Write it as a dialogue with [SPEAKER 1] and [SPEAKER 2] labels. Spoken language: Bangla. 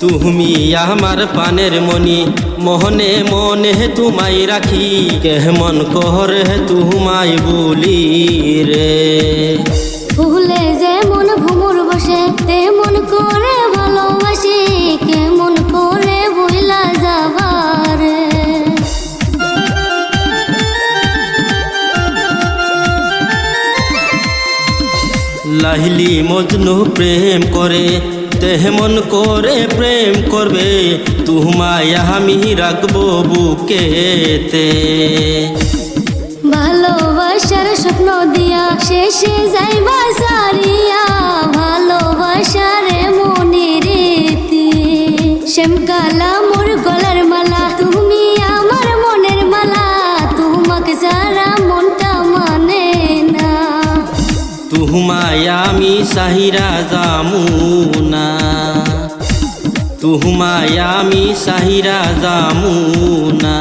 [SPEAKER 1] তুমি আমার পানের মনি, মোহনে মনে তোমায় রাখি, কেমন করে তোমায় বলি রে।
[SPEAKER 2] ফুলে যেমন ভুমুর বসে তেমন করে ভালোবাসি, কেমন করে ভুলা যাবার।
[SPEAKER 1] লাইলি মজনু প্রেম করে, তেমন করে প্রেম করবে, তোমায় আমি রাখবো বুকেতে।
[SPEAKER 2] ভালোবাসার স্বপ্ন দিয়া শেষে যাইবা সারিয়া, ভালোবাসার মনের রীতি। শ্যামকালা মোর গলার মালা, তুমি আমার মনের মালা, তোমাকে যারা মনটা মানে না।
[SPEAKER 1] তুহমায় আমি সাহিরা জামুনা, তুহমায় আমি সাহিরা জামুনা।